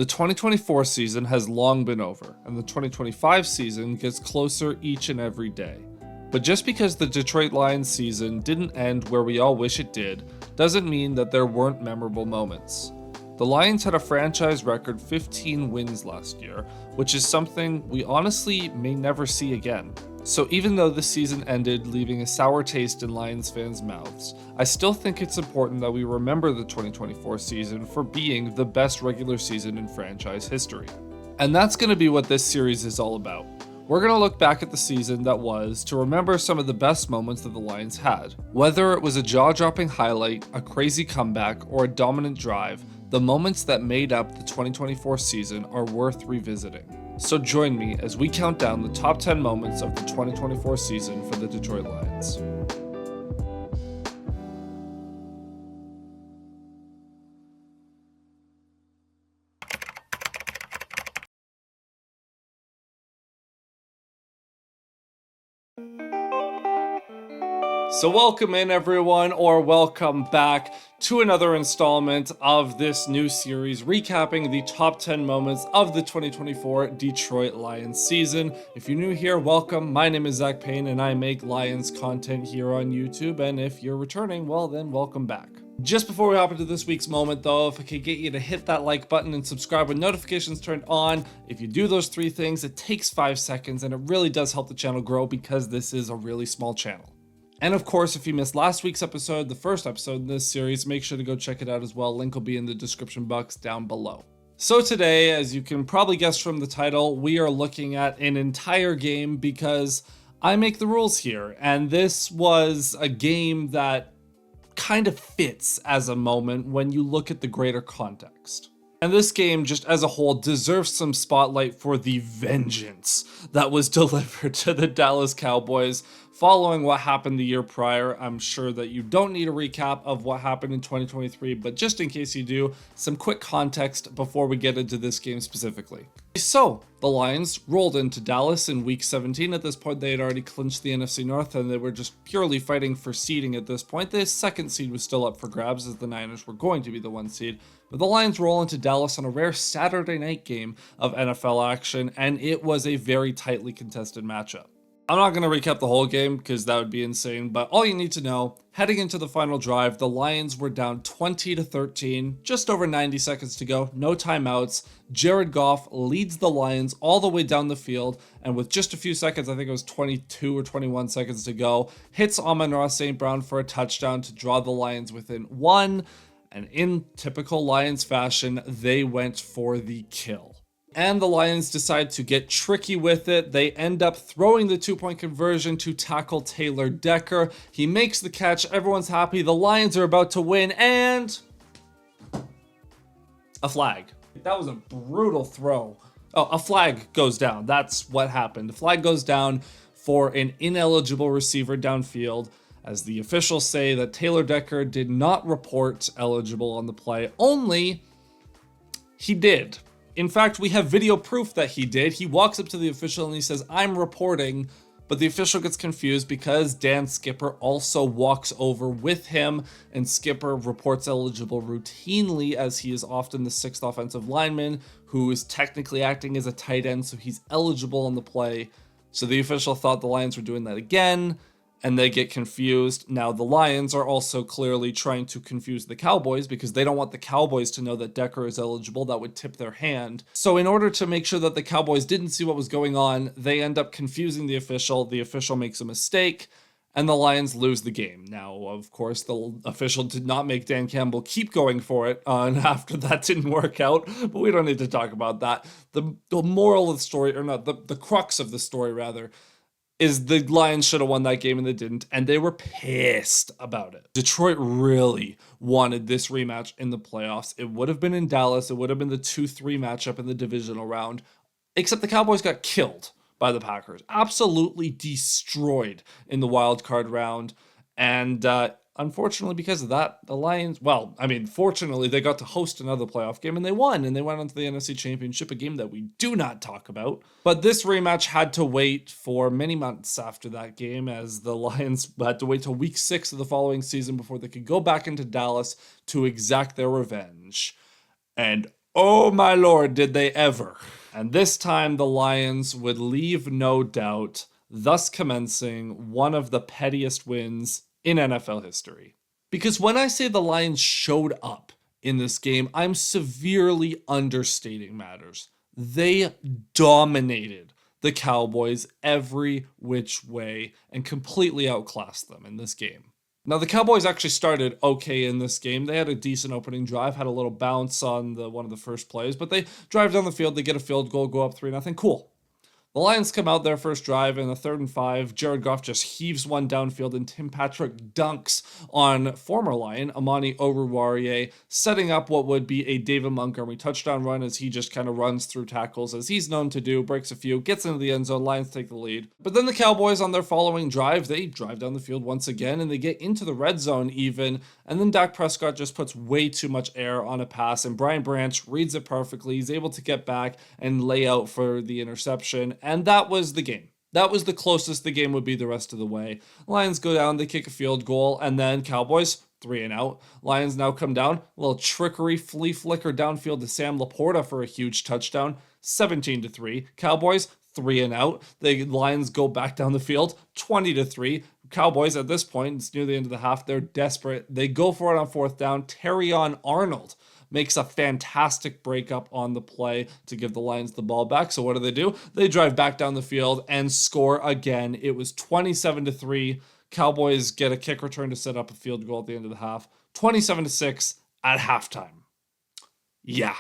The 2024 season has long been over, and the 2025 season gets closer each and every day. But just because the Detroit Lions season didn't end where we all wish it did, doesn't mean that there weren't memorable moments. The Lions had a franchise record 15 wins last year, which is something we honestly may never see again. So even though the season ended leaving a sour taste in Lions fans' mouths, I still think it's important that we remember the 2024 season for being the best regular season in franchise history. And that's going to be what this series is all about. We're going to look back at the season that was to remember some of the best moments that the Lions had. Whether it was a jaw-dropping highlight, a crazy comeback, or a dominant drive, the moments that made up the 2024 season are worth revisiting. So join me as we count down the top 10 moments of the 2024 season for the Detroit Lions. So welcome in everyone, or welcome back to another installment of this new series recapping the top 10 moments of the 2024 Detroit Lions season. If you're new here, welcome. My name is Zach Payne and I make Lions content here on YouTube, and if you're returning, well then welcome back. Just before we hop into this week's moment though, if I could get you to hit that like button and subscribe with notifications turned on. If you do those three things, it takes 5 seconds and it really does help the channel grow because this is a really small channel. And of course, if you missed last week's episode, the first episode in this series, make sure to go check it out as well. Link will be in the description box down below. So today, as you can probably guess from the title, we are looking at an entire game because I make the rules here. And this was a game that kind of fits as a moment when you look at the greater context. And this game, just as a whole, deserves some spotlight for the vengeance that was delivered to the Dallas Cowboys following what happened the year prior. I'm sure that you don't need a recap of what happened in 2023, but just in case you do, some quick context before we get into this game specifically. So, the Lions rolled into Dallas in week 17. At this point, they had already clinched the NFC North, and they were just purely fighting for seeding at this point. The second seed was still up for grabs, as the Niners were going to be the 1 seed. But the Lions roll into Dallas on a rare Saturday night game of NFL action, and it was a very tightly contested matchup. I'm not going to recap the whole game because that would be insane, but all you need to know, heading into the final drive, the Lions were down 20-13, just over 90 seconds to go, no timeouts. Jared Goff leads the Lions all the way down the field, and with just a few seconds, I think it was 22 or 21 seconds to go, hits Amon-Ra St. Brown for a touchdown to draw the Lions within 1, and in typical Lions fashion, they went for the kill. And the Lions decide to get tricky with it. They end up throwing the 2-point conversion to tackle Taylor Decker. He makes the catch. Everyone's happy. The Lions are about to win, and a flag. That was a brutal throw. Oh, a flag goes down. That's what happened. The flag goes down for an ineligible receiver downfield, as the officials say that Taylor Decker did not report eligible on the play. Only he did. In fact, we have video proof that he did. He walks up to the official and he says, "I'm reporting," but the official gets confused because Dan Skipper also walks over with him, and Skipper reports eligible routinely as he is often the 6th offensive lineman who is technically acting as a tight end, so he's eligible on the play. So the official thought the Lions were doing that again, and they get confused. Now, the Lions are also clearly trying to confuse the Cowboys because they don't want the Cowboys to know that Decker is eligible. That would tip their hand. So in order to make sure that the Cowboys didn't see what was going on, they end up confusing the official. The official makes a mistake, and the Lions lose the game. Now, of course, the official did not make Dan Campbell keep going for it, and after that didn't work out, but we don't need to talk about that. The moral of the story, or not, the crux of the story, rather, is the Lions should have won that game and they didn't, and they were pissed about it. Detroit really wanted this rematch in the playoffs. It would have been in Dallas. It would have been the 2-3 matchup in the divisional round, except the Cowboys got killed by the Packers. Absolutely destroyed in the wild card round, and unfortunately, because of that, the Lions, fortunately, they got to host another playoff game and they won, and they went on to the NFC Championship, a game that we do not talk about. But this rematch had to wait for many months after that game, as the Lions had to wait till week 6 of the following season before they could go back into Dallas to exact their revenge. And Oh my lord, did they ever. And this time the Lions would leave no doubt, thus commencing one of the pettiest wins in NFL history. Because when I say the Lions showed up in this game, I'm severely understating matters. They dominated the Cowboys every which way and completely outclassed them in this game. Now, the Cowboys actually started okay in this game. They had a decent opening drive, had a little bounce on one of the first plays, but they drive down the field, they get a field goal, go up 3-0. Cool. The Lions come out their first drive in a 3rd and 5. Jared Goff just heaves one downfield, and Tim Patrick dunks on former Lion Amani Oruwariye, setting up what would be a David Montgomery touchdown run as he just kind of runs through tackles as he's known to do, breaks a few, gets into the end zone. Lions take the lead. But then the Cowboys on their following drive, they drive down the field once again, and they get into the red zone even, and then Dak Prescott just puts way too much air on a pass, and Brian Branch reads it perfectly. He's able to get back and lay out for the interception. And that was the game. That was the closest the game would be the rest of the way. Lions go down, they kick a field goal, and then Cowboys 3 and out. Lions now come down, a little trickery, flea flicker downfield to Sam Laporta for a huge touchdown, 17-3. Cowboys 3 and out. The Lions go back down the field, 20-3. Cowboys at this point, it's near the end of the half, they're desperate. They go for it on 4th down. Terrion Arnold makes a fantastic breakup on the play to give the Lions the ball back. So what do? They drive back down the field and score again. It was 27-3. Cowboys get a kick return to set up a field goal at the end of the half. 27-6 at halftime. Yeah.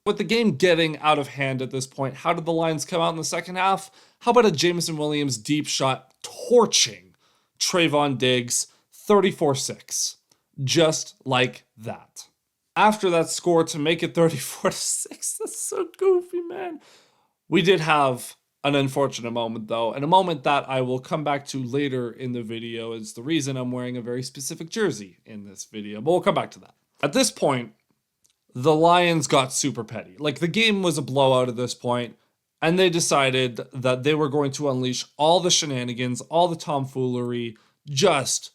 With the game getting out of hand at this point, how did the Lions come out in the second half? How about a Jameson Williams deep shot torching Trayvon Diggs 34-6? Just like that. After that score to make it 34-6, that's so goofy, man. We did have an unfortunate moment, though, and a moment that I will come back to later in the video is the reason I'm wearing a very specific jersey in this video, but we'll come back to that. At this point, the Lions got super petty. Like, the game was a blowout at this point, and they decided that they were going to unleash all the shenanigans, all the tomfoolery, just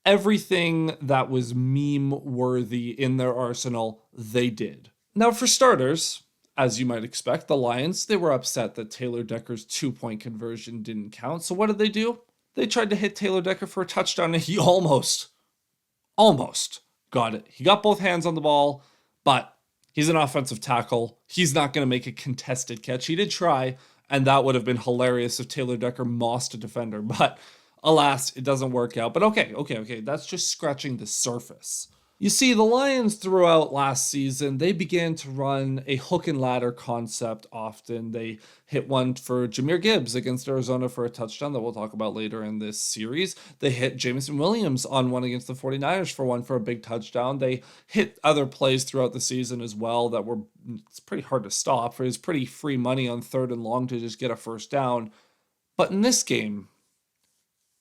everything that was meme-worthy in their arsenal, they did. Now, for starters, as you might expect, the Lions, they were upset that Taylor Decker's 2-point conversion didn't count. So what did they do? They tried to hit Taylor Decker for a touchdown, and he almost got it. He got both hands on the ball, but he's an offensive tackle. He's not going to make a contested catch. He did try, and that would have been hilarious if Taylor Decker mossed a defender, but alas, it doesn't work out. But okay. That's just scratching the surface. You see, the Lions throughout last season, they began to run a hook and ladder concept often. They hit one for Jahmyr Gibbs against Arizona for a touchdown that we'll talk about later in this series. They hit Jameson Williams on one against the 49ers for one for a big touchdown. They hit other plays throughout the season as well that were, it's pretty hard to stop. It was pretty free money on 3rd and long to just get a first down. But in this game,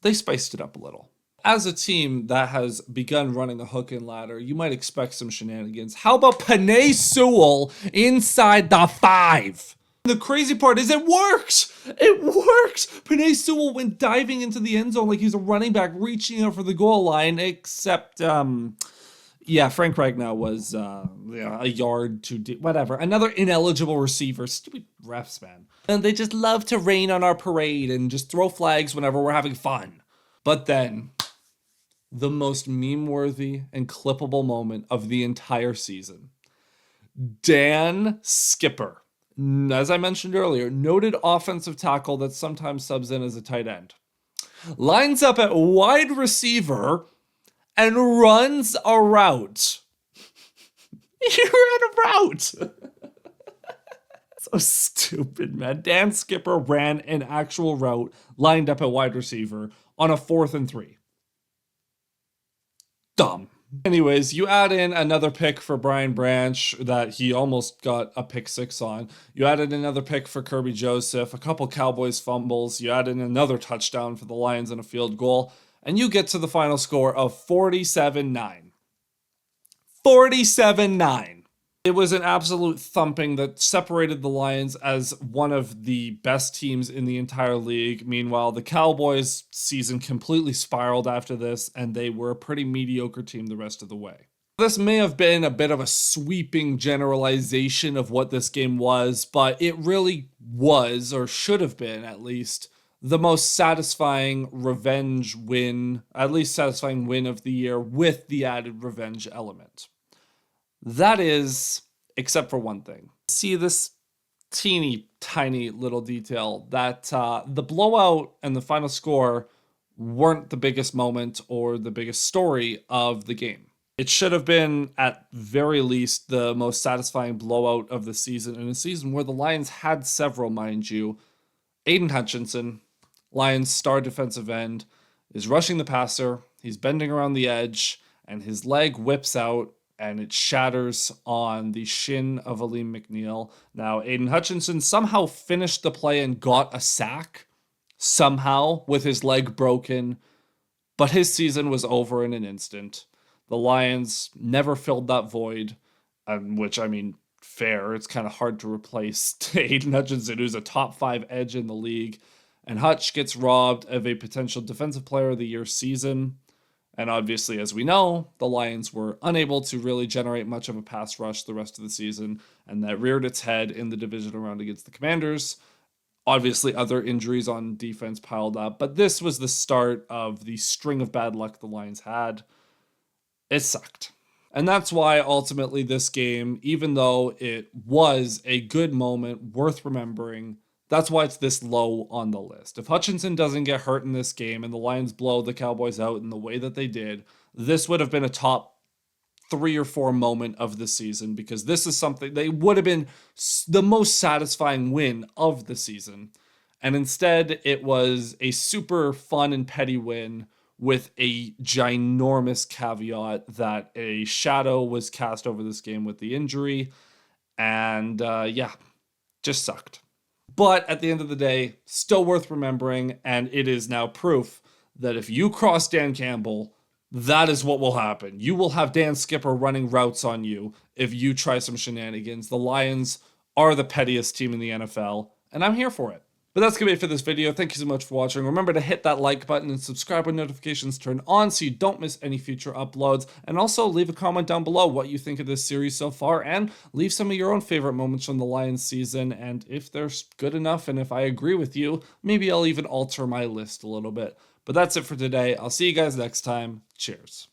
they spiced it up a little. As a team that has begun running a hook and ladder, you might expect some shenanigans. How about Penei Sewell inside the 5? The crazy part is it works! It works! Penei Sewell went diving into the end zone like he's a running back reaching out for the goal line, except, Frank Ragnow was a yard too deep. Whatever. Another ineligible receiver. Stupid refs, man. And they just love to rain on our parade and just throw flags whenever we're having fun. But then, the most meme-worthy and clippable moment of the entire season. Dan Skipper, as I mentioned earlier, noted offensive tackle that sometimes subs in as a tight end, lines up at wide receiver and runs a route. He ran a route. So stupid, man. Dan Skipper ran an actual route, lined up at wide receiver on a 4th and 3. Dumb. Anyways, you add in another pick for Brian Branch that he almost got a pick 6 on. You added another pick for Kirby Joseph, a couple Cowboys fumbles. You add in another touchdown for the Lions and a field goal. And you get to the final score of 47-9. 47-9. It was an absolute thumping that separated the Lions as one of the best teams in the entire league. Meanwhile, the Cowboys' season completely spiraled after this, and they were a pretty mediocre team the rest of the way. This may have been a bit of a sweeping generalization of what this game was, but it really was, or should have been at least, the most satisfying revenge win, at least satisfying win of the year with the added revenge element. That is, except for one thing. See this teeny tiny little detail that the blowout and the final score weren't the biggest moment or the biggest story of the game. It should have been, at very least, the most satisfying blowout of the season, in a season where the Lions had several, mind you. Aiden Hutchinson, Lions' star defensive end, is rushing the passer, he's bending around the edge, and his leg whips out, and it shatters on the shin of Aleem McNeil. Now, Aiden Hutchinson somehow finished the play and got a sack, somehow, with his leg broken, but his season was over in an instant. The Lions never filled that void, which, I mean, fair. It's kind of hard to replace Aiden Hutchinson, who's a top 5 edge in the league. And Hutch gets robbed of a potential Defensive Player of the Year season. And obviously, as we know, the Lions were unable to really generate much of a pass rush the rest of the season, and that reared its head in the divisional round against the Commanders. Obviously, other injuries on defense piled up, but this was the start of the string of bad luck the Lions had. It sucked. And that's why ultimately this game, even though it was a good moment worth remembering, that's why it's this low on the list. If Hutchinson doesn't get hurt in this game and the Lions blow the Cowboys out in the way that they did, this would have been a top 3 or 4 moment of the season, because this is something they would have been the most satisfying win of the season. And instead, it was a super fun and petty win with a ginormous caveat that a shadow was cast over this game with the injury. And just sucked. But at the end of the day, still worth remembering, and it is now proof that if you cross Dan Campbell, that is what will happen. You will have Dan Skipper running routes on you if you try some shenanigans. The Lions are the pettiest team in the NFL, and I'm here for it. But that's going to be it for this video. Thank you so much for watching. Remember to hit that like button and subscribe when notifications turn on so you don't miss any future uploads. And also leave a comment down below what you think of this series so far, and leave some of your own favorite moments from the Lions season. And if they're good enough and if I agree with you, maybe I'll even alter my list a little bit. But that's it for today. I'll see you guys next time. Cheers.